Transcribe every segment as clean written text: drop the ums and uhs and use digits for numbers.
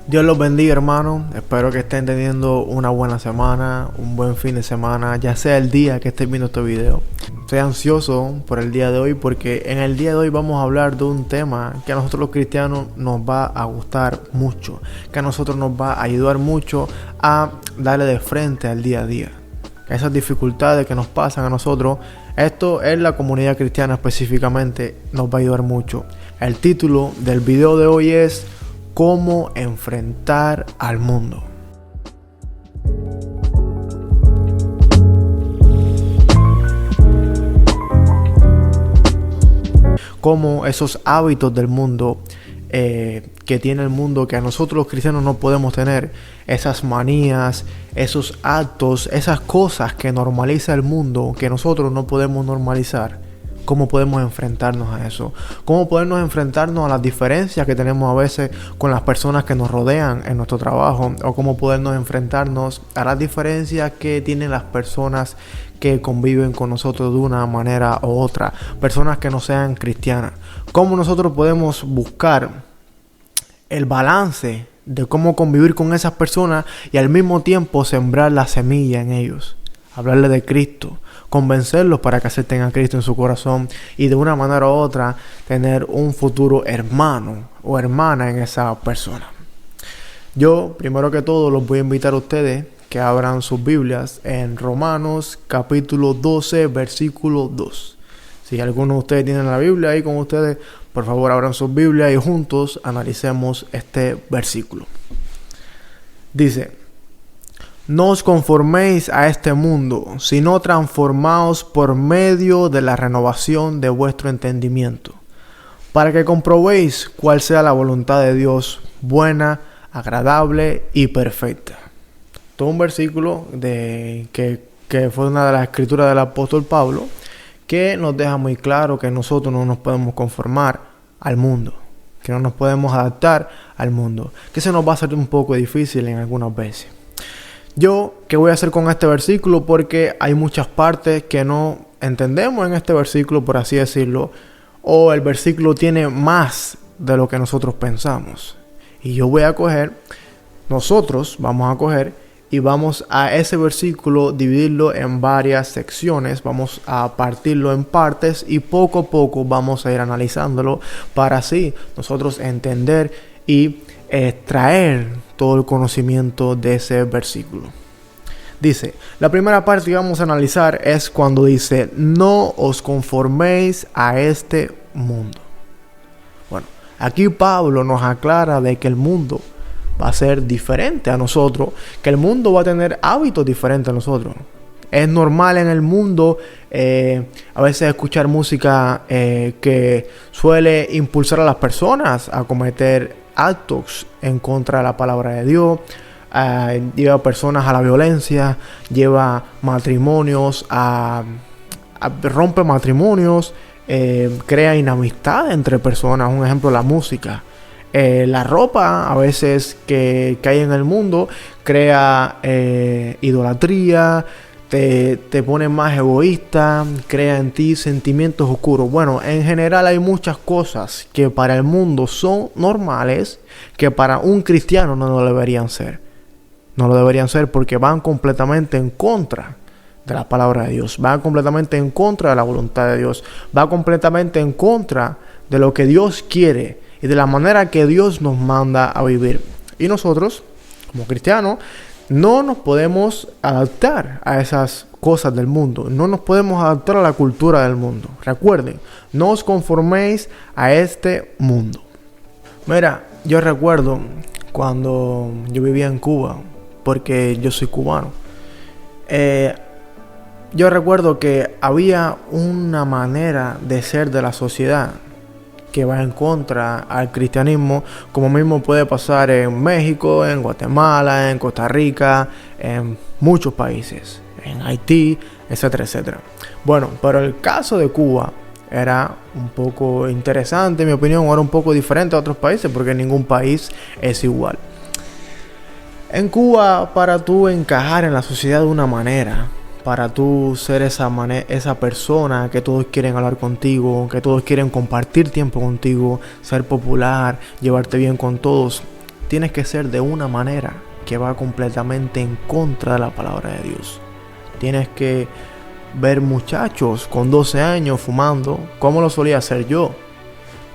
Dios los bendiga, hermano. Espero que estén teniendo una buena semana, un buen fin de semana, ya sea el día que estén viendo este video. Estoy ansioso por el día de hoy porque en el día de hoy vamos a hablar de un tema que a nosotros los cristianos nos va a gustar mucho, que a nosotros nos va a ayudar mucho a darle de frente al día a día. Esas dificultades que nos pasan a nosotros, esto en la comunidad cristiana específicamente nos va a ayudar mucho. El título del video de hoy es ¿Cómo enfrentar al mundo? Cómo esos hábitos del mundo que tiene el mundo, que a nosotros los cristianos no podemos tener, esas manías, esos actos, esas cosas que normaliza el mundo, que nosotros no podemos normalizar. ¿Cómo podemos enfrentarnos a eso? ¿Cómo podemos enfrentarnos a las diferencias que tenemos a veces con las personas que nos rodean en nuestro trabajo? ¿O cómo podernos enfrentarnos a las diferencias que tienen las personas que conviven con nosotros de una manera u otra? Personas que no sean cristianas. ¿Cómo nosotros podemos buscar el balance de cómo convivir con esas personas y al mismo tiempo sembrar la semilla en ellos? Hablarles de Cristo, convencerlos para que acepten a Cristo en su corazón y de una manera u otra tener un futuro hermano o hermana en esa persona. Yo, primero que todo, los voy a invitar a ustedes que abran sus Biblias en Romanos capítulo 12, versículo 2. Si alguno de ustedes tienen la Biblia ahí con ustedes, por favor abran sus Biblias y juntos analicemos este versículo. Dice: No os conforméis a este mundo, sino transformaos por medio de la renovación de vuestro entendimiento, para que comprobéis cuál sea la voluntad de Dios, buena, agradable y perfecta. Todo un versículo que fue una de las escrituras del apóstol Pablo, que nos deja muy claro que nosotros no nos podemos conformar al mundo, que no nos podemos adaptar al mundo, que se nos va a hacer un poco difícil en algunas veces. ¿Qué voy a hacer con este versículo? Porque hay muchas partes que no entendemos en este versículo, por así decirlo, o el versículo tiene más de lo que nosotros pensamos. Y nosotros vamos a coger y vamos a ese versículo dividirlo en varias secciones, vamos a partirlo en partes y poco a poco vamos a ir analizándolo para así nosotros entender y extraer todo el conocimiento de ese versículo. Dice, la primera parte que vamos a analizar es cuando dice: no os conforméis a este mundo. Bueno, aquí Pablo nos aclara de que el mundo va a ser diferente a nosotros, que el mundo va a tener hábitos diferentes a nosotros. Es normal en el mundo a veces escuchar música que suele impulsar a las personas a cometer actos en contra de la palabra de Dios, lleva personas a la violencia, lleva matrimonios rompe matrimonios, crea inamistad entre personas. Un ejemplo, la música. La ropa a veces que hay en el mundo crea idolatría, te pone más egoísta, crea en ti sentimientos oscuros. Bueno, en general hay muchas cosas que para el mundo son normales, que para un cristiano no lo deberían ser. No lo deberían ser porque van completamente en contra de la palabra de Dios, van completamente en contra de la voluntad de Dios, va completamente en contra de lo que Dios quiere y de la manera que Dios nos manda a vivir. Y nosotros, como cristianos, no nos podemos adaptar a esas cosas del mundo. No nos podemos adaptar a la cultura del mundo. Recuerden, no os conforméis a este mundo. Mira, yo recuerdo cuando yo vivía en Cuba, porque yo soy cubano. Yo recuerdo que había una manera de ser de la sociedad que va en contra al cristianismo, como mismo puede pasar en México, en Guatemala, en Costa Rica, en muchos países, en Haití, etcétera, etcétera. Bueno, pero el caso de Cuba era un poco interesante, en mi opinión, era un poco diferente a otros países, porque ningún país es igual. En Cuba, para tú encajar en la sociedad de una manera, para tú ser esa persona que todos quieren hablar contigo, que todos quieren compartir tiempo contigo, ser popular, llevarte bien con todos, tienes que ser de una manera que va completamente en contra de la palabra de Dios. Tienes que ver muchachos con 12 años fumando, como lo solía hacer yo.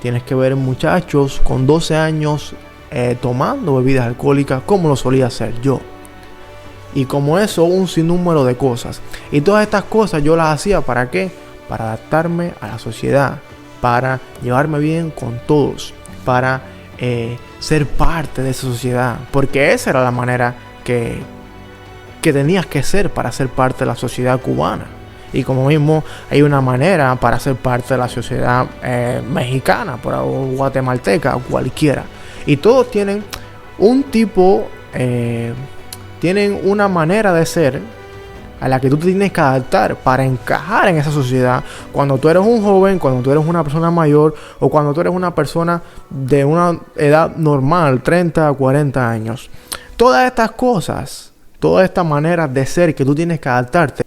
Tienes que ver muchachos con 12 años tomando bebidas alcohólicas, como lo solía hacer yo. Y como eso, un sinnúmero de cosas. Y todas estas cosas yo las hacía, ¿para qué? Para adaptarme a la sociedad, para llevarme bien con todos, para ser parte de esa sociedad. Porque esa era la manera que tenías que ser para ser parte de la sociedad cubana. Y como mismo hay una manera para ser parte de la sociedad mexicana, o guatemalteca, o cualquiera. Y todos tienen un tipo, tienen una manera de ser a la que tú te tienes que adaptar para encajar en esa sociedad. Cuando tú eres un joven, cuando tú eres una persona mayor, o cuando tú eres una persona de una edad normal, 30 a 40 años. Todas estas cosas, todas estas maneras de ser que tú tienes que adaptarte,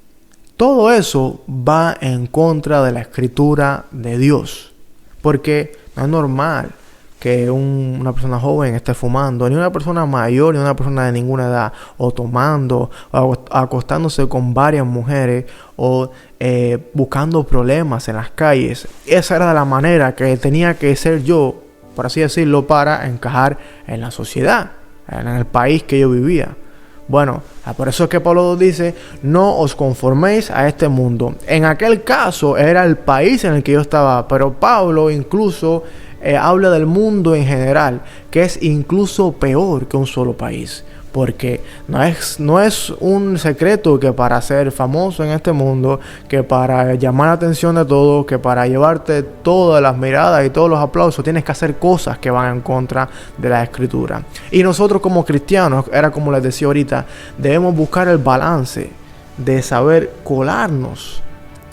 todo eso va en contra de la escritura de Dios. Porque no es normal que una persona joven esté fumando, ni una persona mayor, ni una persona de ninguna edad, o tomando, o acostándose con varias mujeres, o buscando problemas en las calles. Esa era la manera que tenía que ser yo, por así decirlo, para encajar en la sociedad, en el país que yo vivía. Bueno, por eso es que Pablo dice, no os conforméis a este mundo. En aquel caso era el país en el que yo estaba, pero Pablo incluso habla del mundo en general, que es incluso peor que un solo país. Porque no es un secreto que para ser famoso en este mundo, que para llamar la atención de todos, que para llevarte todas las miradas y todos los aplausos, tienes que hacer cosas que van en contra de la escritura. Y nosotros como cristianos, era como les decía ahorita, debemos buscar el balance de saber colarnos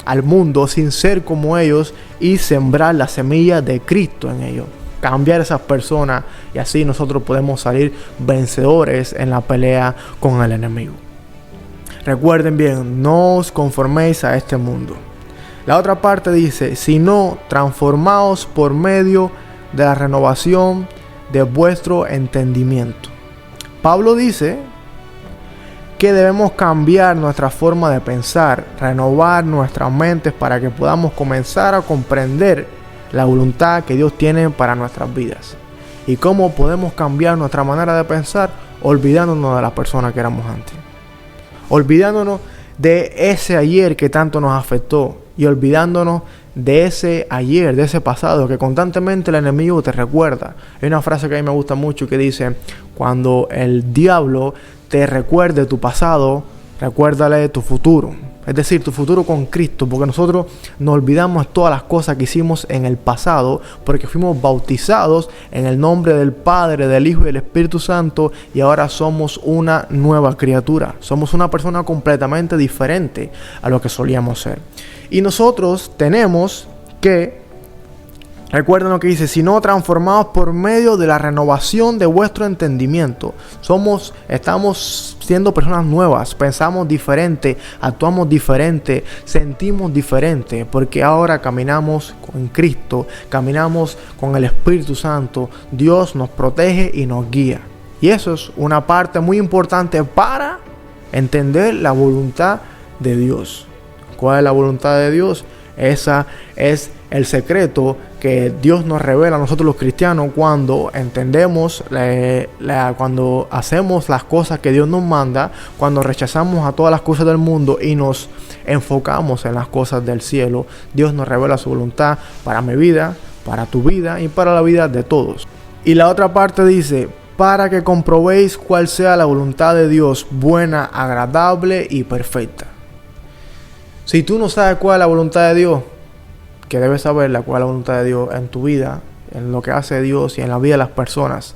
al mundo sin ser como ellos y sembrar la semilla de Cristo en ellos. Cambiar a esas personas, y así nosotros podemos salir vencedores en la pelea con el enemigo. Recuerden bien, no os conforméis a este mundo. La otra parte dice, sino transformaos por medio de la renovación de vuestro entendimiento. Pablo dice que debemos cambiar nuestra forma de pensar, renovar nuestras mentes para que podamos comenzar a comprender la voluntad que Dios tiene para nuestras vidas. ¿Y cómo podemos cambiar nuestra manera de pensar? Olvidándonos de las personas que éramos antes. Olvidándonos de ese ayer que tanto nos afectó. Y olvidándonos de ese ayer, de ese pasado que constantemente el enemigo te recuerda. Hay una frase que a mí me gusta mucho que dice, cuando el diablo te recuerde tu pasado, recuérdale tu futuro. Es decir, tu futuro con Cristo, porque nosotros nos olvidamos de todas las cosas que hicimos en el pasado, porque fuimos bautizados en el nombre del Padre, del Hijo y del Espíritu Santo, y ahora somos una nueva criatura. Somos una persona completamente diferente a lo que solíamos ser. Y nosotros tenemos que, recuerden lo que dice, sino transformados por medio de la renovación de vuestro entendimiento. Estamos siendo personas nuevas, pensamos diferente, actuamos diferente, sentimos diferente, porque ahora caminamos con Cristo, caminamos con el Espíritu Santo. Dios nos protege y nos guía. Y eso es una parte muy importante para entender la voluntad de Dios. ¿Cuál es la voluntad de Dios? Esa es el secreto que Dios nos revela a nosotros los cristianos cuando entendemos, cuando hacemos las cosas que Dios nos manda, cuando rechazamos a todas las cosas del mundo y nos enfocamos en las cosas del cielo. Dios nos revela su voluntad para mi vida, para tu vida y para la vida de todos. Y la otra parte dice, para que comprobéis cuál sea la voluntad de Dios, buena, agradable y perfecta. Si tú no sabes cuál es la voluntad de Dios, que debes saber cuál es la voluntad de Dios en tu vida, en lo que hace Dios y en la vida de las personas.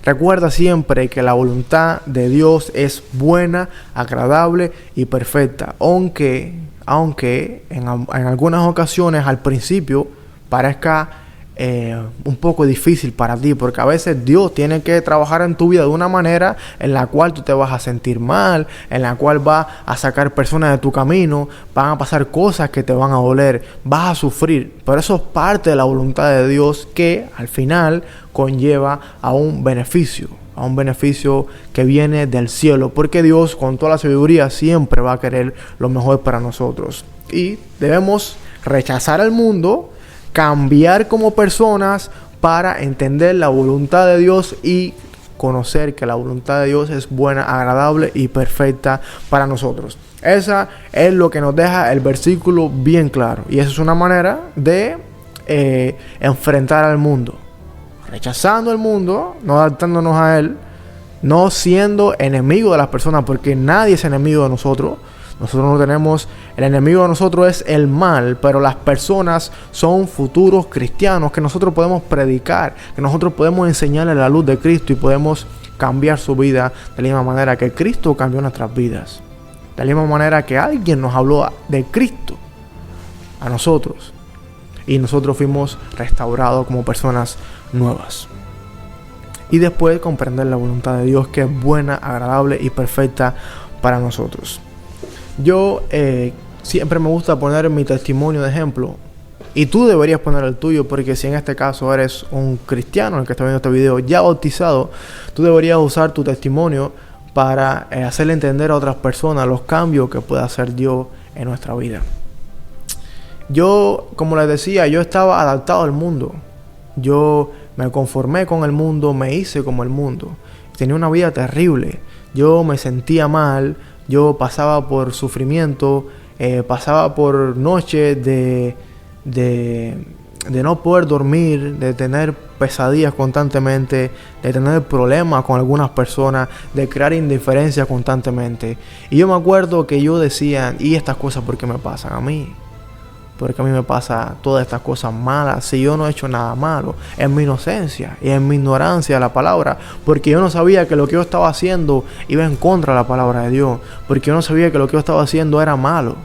Recuerda siempre que la voluntad de Dios es buena, agradable y perfecta. Aunque en algunas ocasiones al principio parezca un poco difícil para ti, porque a veces Dios tiene que trabajar en tu vida de una manera en la cual tú te vas a sentir mal, en la cual va a sacar personas de tu camino, van a pasar cosas que te van a doler, vas a sufrir, pero eso es parte de la voluntad de Dios que al final conlleva a un beneficio, a un beneficio que viene del cielo, porque Dios con toda la sabiduría siempre va a querer lo mejor para nosotros. Y debemos rechazar al mundo, cambiar como personas para entender la voluntad de Dios y conocer que la voluntad de Dios es buena, agradable y perfecta para nosotros. Esa es lo que nos deja el versículo bien claro. Y esa es una manera de enfrentar al mundo. Rechazando al mundo, no adaptándonos a él, no siendo enemigo de las personas, porque nadie es enemigo de nosotros. Nosotros no tenemos, el enemigo de nosotros es el mal, pero las personas son futuros cristianos que nosotros podemos predicar, que nosotros podemos enseñarle la luz de Cristo y podemos cambiar su vida de la misma manera que Cristo cambió nuestras vidas. De la misma manera que alguien nos habló de Cristo a nosotros y nosotros fuimos restaurados como personas nuevas. Y después comprender la voluntad de Dios, que es buena, agradable y perfecta para nosotros. Yo siempre me gusta poner mi testimonio de ejemplo, y tú deberías poner el tuyo, porque si en este caso eres un cristiano, el que está viendo este video ya bautizado, tú deberías usar tu testimonio para hacerle entender a otras personas los cambios que puede hacer Dios en nuestra vida. Yo, como les decía, yo estaba adaptado al mundo. Yo me conformé con el mundo, me hice como el mundo. Tenía una vida terrible. Yo me sentía mal. Yo pasaba por sufrimiento, pasaba por noches de no poder dormir, de tener pesadillas constantemente, de tener problemas con algunas personas, de crear indiferencia constantemente. Y yo me acuerdo que yo decía, ¿y estas cosas por qué me pasan a mí? Porque a mí me pasa todas estas cosas malas si yo no he hecho nada malo. En mi inocencia y en mi ignorancia de la palabra. Porque yo no sabía que lo que yo estaba haciendo iba en contra de la palabra de Dios. Porque yo no sabía que lo que yo estaba haciendo era malo.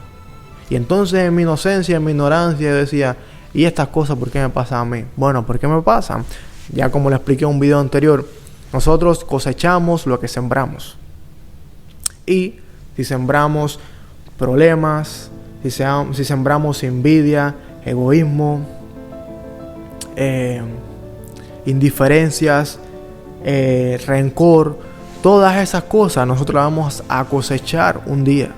Y entonces en mi inocencia, en mi ignorancia, yo decía, ¿y estas cosas por qué me pasan a mí? Bueno, ¿por qué me pasan? Ya como le expliqué en un video anterior, nosotros cosechamos lo que sembramos. Y si sembramos problemas, si sembramos envidia, egoísmo, indiferencias, rencor, todas esas cosas nosotros las vamos a cosechar un día.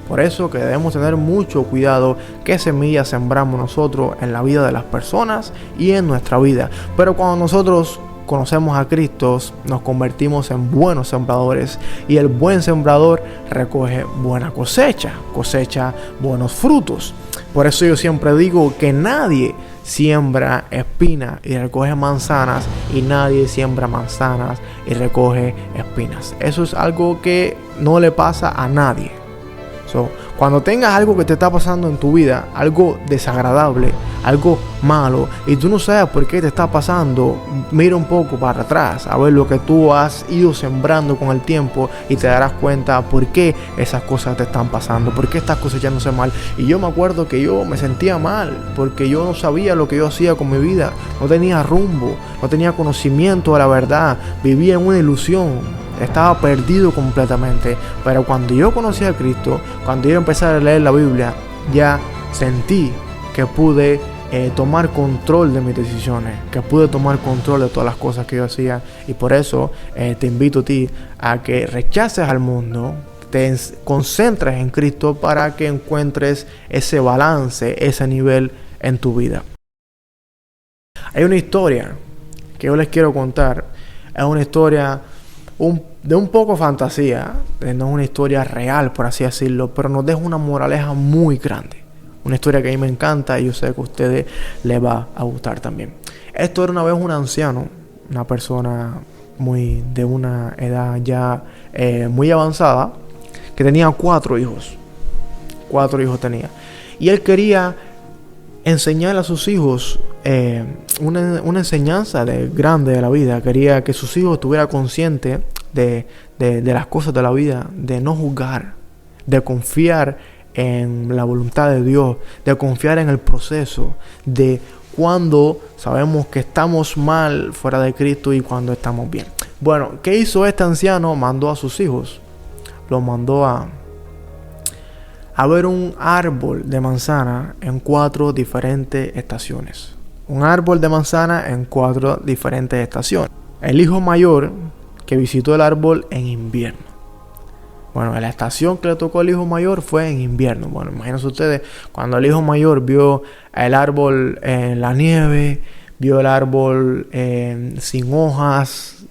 Por eso que debemos tener mucho cuidado qué semillas sembramos nosotros en la vida de las personas y en nuestra vida. Pero cuando nosotros conocemos a Cristo, nos convertimos en buenos sembradores, y el buen sembrador recoge buena cosecha buenos frutos. Por eso yo siempre digo que nadie siembra espinas y recoge manzanas, y nadie siembra manzanas y recoge espinas. Eso es algo que no le pasa a nadie. Cuando tengas algo que te está pasando en tu vida, algo desagradable, algo malo, y tú no sabes por qué te está pasando, mira un poco para atrás a ver lo que tú has ido sembrando con el tiempo, y te darás cuenta por qué esas cosas te están pasando, por qué estás cosechándose mal. Y yo me acuerdo que yo me sentía mal porque yo no sabía lo que yo hacía con mi vida, no tenía rumbo, no tenía conocimiento de la verdad, vivía en una ilusión. Estaba perdido completamente. Pero cuando yo conocí a Cristo, cuando yo empecé a leer la Biblia, ya sentí que pude tomar control de mis decisiones, que pude tomar control de todas las cosas que yo hacía. Y por eso te invito a ti a que rechaces al mundo, te concentres en Cristo para que encuentres ese balance, ese nivel en tu vida. Hay una historia que yo les quiero contar. Es una historia de un poco fantasía, no es una historia real, por así decirlo, pero nos deja una moraleja muy grande. Una historia que a mí me encanta y yo sé que a ustedes les va a gustar también. Esto era una vez un anciano, una persona de una edad ya muy avanzada, que tenía 4 hijos. 4 hijos tenía. Y él quería enseñar a sus hijos una enseñanza grande de la vida. Quería que sus hijos estuvieran conscientes de las cosas de la vida, de no juzgar, de confiar en la voluntad de Dios, de confiar en el proceso, de cuando sabemos que estamos mal fuera de Cristo y cuando estamos bien. Bueno, ¿qué hizo este anciano? Mandó a sus hijos, los mandó a ver un árbol de manzana en 4 diferentes estaciones. Un árbol de manzana en 4 diferentes estaciones. El hijo mayor que visitó el árbol en invierno. Bueno, la estación que le tocó al hijo mayor fue en invierno. Bueno, imagínense ustedes, cuando el hijo mayor vio el árbol en la nieve, vio el árbol sin hojas,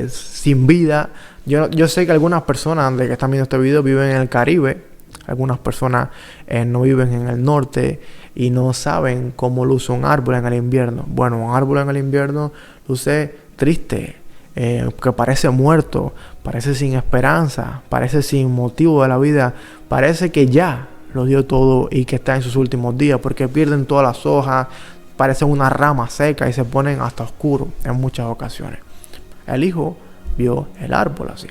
sin vida. Yo sé que algunas personas de que están viendo este video viven en el Caribe. Algunas personas no viven en el norte y no saben cómo luce un árbol en el invierno. Bueno, un árbol en el invierno luce triste, que parece muerto, parece sin esperanza, parece sin motivo de la vida, parece que ya lo dio todo y que está en sus últimos días, porque pierden todas las hojas, parecen una rama seca y se ponen hasta oscuros en muchas ocasiones. El hijo vio el árbol así.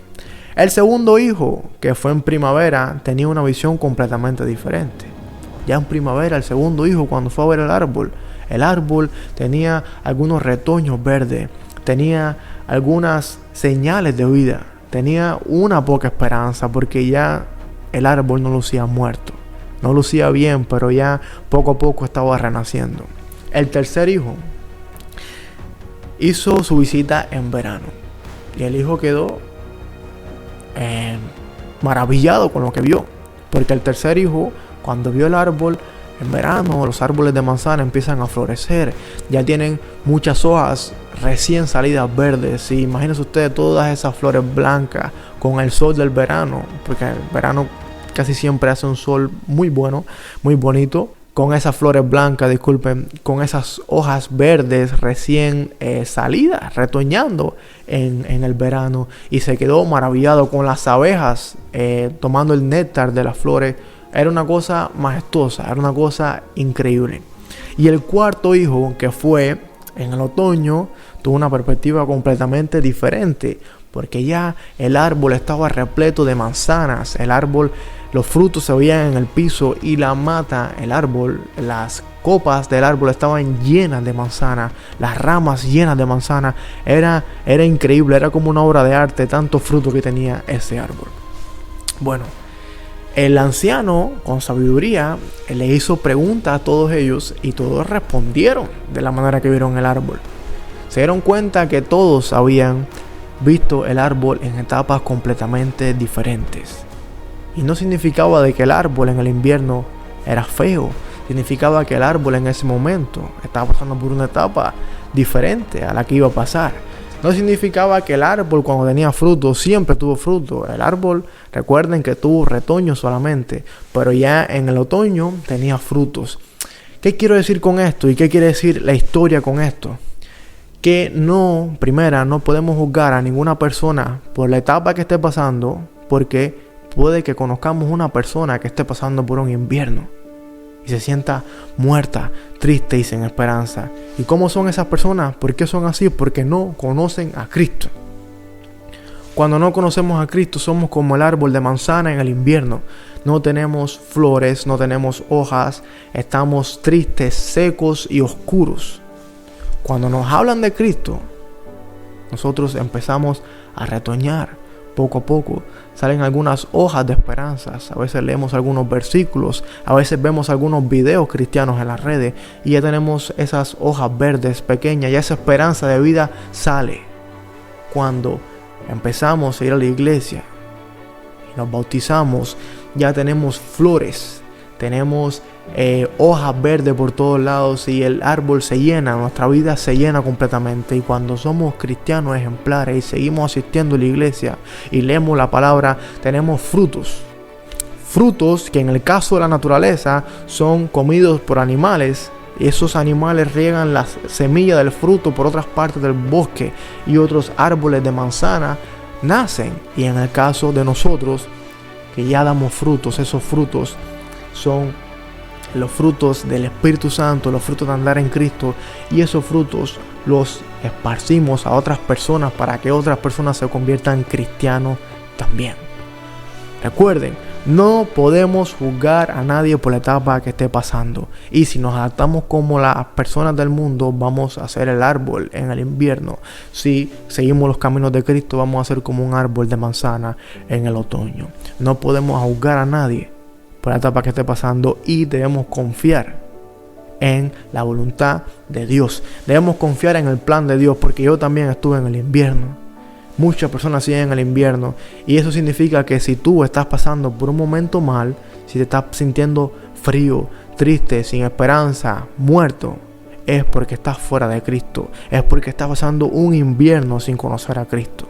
El segundo hijo, que fue en primavera, tenía una visión completamente diferente. Ya en primavera, el segundo hijo, cuando fue a ver el árbol tenía algunos retoños verdes, tenía algunas señales de vida, tenía una poca esperanza, porque ya el árbol no lucía muerto, no lucía bien, pero ya poco a poco estaba renaciendo. El tercer hijo hizo su visita en verano y el hijo quedó maravillado con lo que vio, porque el tercer hijo, cuando vio el árbol en verano, los árboles de manzana empiezan a florecer, ya tienen muchas hojas recién salidas verdes, y imagínense ustedes todas esas flores blancas con el sol del verano, porque el verano casi siempre hace un sol muy bueno, muy bonito, con esas flores blancas, con esas hojas verdes recién salidas, retoñando en el verano, y se quedó maravillado con las abejas tomando el néctar de las flores. Era una cosa majestuosa, era una cosa increíble. Y el cuarto hijo, que fue en el otoño, tuvo una perspectiva completamente diferente, porque ya el árbol estaba repleto de manzanas, los frutos se veían en el piso y la mata, el árbol, las copas del árbol estaban llenas de manzanas, las ramas llenas de manzanas. Era increíble, era como una obra de arte, tanto fruto que tenía ese árbol. Bueno, el anciano, con sabiduría, le hizo preguntas a todos ellos y todos respondieron de la manera que vieron el árbol. Se dieron cuenta que todos habían visto el árbol en etapas completamente diferentes. Y no significaba de que el árbol en el invierno era feo. Significaba que el árbol en ese momento estaba pasando por una etapa diferente a la que iba a pasar. No significaba que el árbol cuando tenía fruto siempre tuvo fruto. El árbol, recuerden que tuvo retoños solamente, pero ya en el otoño tenía frutos. ¿Qué quiero decir con esto? ¿Y qué quiere decir la historia con esto? Que no podemos juzgar a ninguna persona por la etapa que esté pasando, porque puede que conozcamos una persona que esté pasando por un invierno y se sienta muerta, triste y sin esperanza. ¿Y cómo son esas personas? ¿Por qué son así? Porque no conocen a Cristo. Cuando no conocemos a Cristo, somos como el árbol de manzana en el invierno. No tenemos flores, no tenemos hojas, estamos tristes, secos y oscuros. Cuando nos hablan de Cristo, nosotros empezamos a retoñar. Poco a poco salen algunas hojas de esperanzas. A veces leemos algunos versículos, a veces vemos algunos videos cristianos en las redes y ya tenemos esas hojas verdes pequeñas, y esa esperanza de vida sale cuando empezamos a ir a la iglesia y nos bautizamos. Ya tenemos flores, tenemos hojas verdes por todos lados y el árbol se llena, nuestra vida se llena completamente. Y cuando somos cristianos ejemplares y seguimos asistiendo a la iglesia y leemos la palabra, tenemos frutos que en el caso de la naturaleza son comidos por animales. Esos animales riegan las semillas del fruto por otras partes del bosque y otros árboles de manzana nacen. Y en el caso de nosotros, que ya damos frutos, esos frutos son los frutos del Espíritu Santo, los frutos de andar en Cristo, y esos frutos los esparcimos a otras personas para que otras personas se conviertan en cristianos también. Recuerden, no podemos juzgar a nadie por la etapa que esté pasando, y si nos adaptamos como las personas del mundo, vamos a ser el árbol en el invierno. Si seguimos los caminos de Cristo, vamos a ser como un árbol de manzana en el otoño. No podemos juzgar a nadie por la etapa que esté pasando, y debemos confiar en la voluntad de Dios. Debemos confiar en el plan de Dios, porque yo también estuve en el invierno. Muchas personas siguen el invierno. Y eso significa que si tú estás pasando por un momento mal, si te estás sintiendo frío, triste, sin esperanza, muerto, es porque estás fuera de Cristo. Es porque estás pasando un invierno sin conocer a Cristo.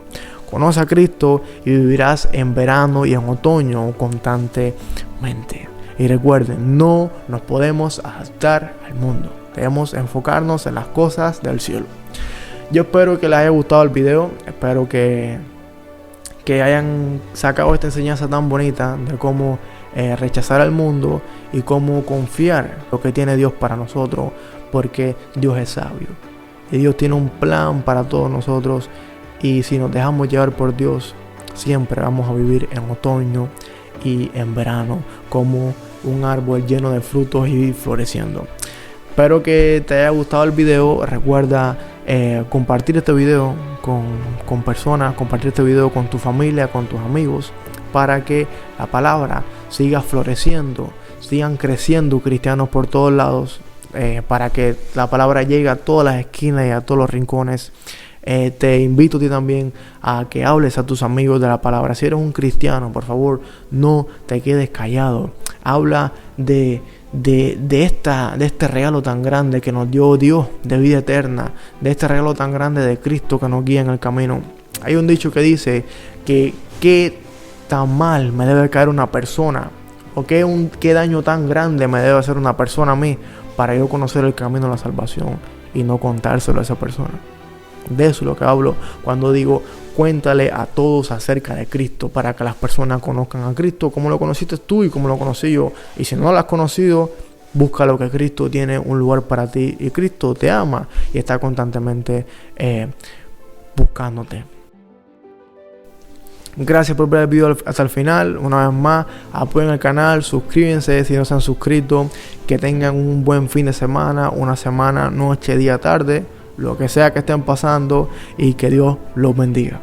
Conoce a Cristo y vivirás en verano y en otoño constantemente. Y recuerden, no nos podemos adaptar al mundo. Debemos enfocarnos en las cosas del cielo. Yo espero que les haya gustado el video. Espero que hayan sacado esta enseñanza tan bonita de cómo rechazar al mundo y cómo confiar en lo que tiene Dios para nosotros, porque Dios es sabio y Dios tiene un plan para todos nosotros, y si nos dejamos llevar por Dios, siempre vamos a vivir en otoño y en verano como un árbol lleno de frutos y floreciendo. Espero que te haya gustado el video. Recuerda compartir este video con personas, compartir este video con tu familia, con tus amigos, para que la palabra siga floreciendo, sigan creciendo cristianos por todos lados, para que la palabra llegue a todas las esquinas y a todos los rincones. Te invito a ti también a que hables a tus amigos de la palabra. Si eres un cristiano, por favor, no te quedes callado. Habla de este regalo tan grande que nos dio Dios de vida eterna, de este regalo tan grande de Cristo que nos guía en el camino. Hay un dicho que dice que qué tan mal me debe caer una persona, o qué daño tan grande me debe hacer una persona a mí para yo conocer el camino de la salvación y no contárselo a esa persona. De eso es lo que hablo cuando digo cuéntale a todos acerca de Cristo, para que las personas conozcan a Cristo como lo conociste tú y como lo conocí yo. Y si no lo has conocido, busca lo que Cristo tiene un lugar para ti, y Cristo te ama y está constantemente buscándote. Gracias por ver el video hasta el final. Una vez más, apoyen el canal, suscríbanse si no se han suscrito. Que tengan un buen fin de semana, una semana, noche, día, tarde, lo que sea que estén pasando, y que Dios los bendiga.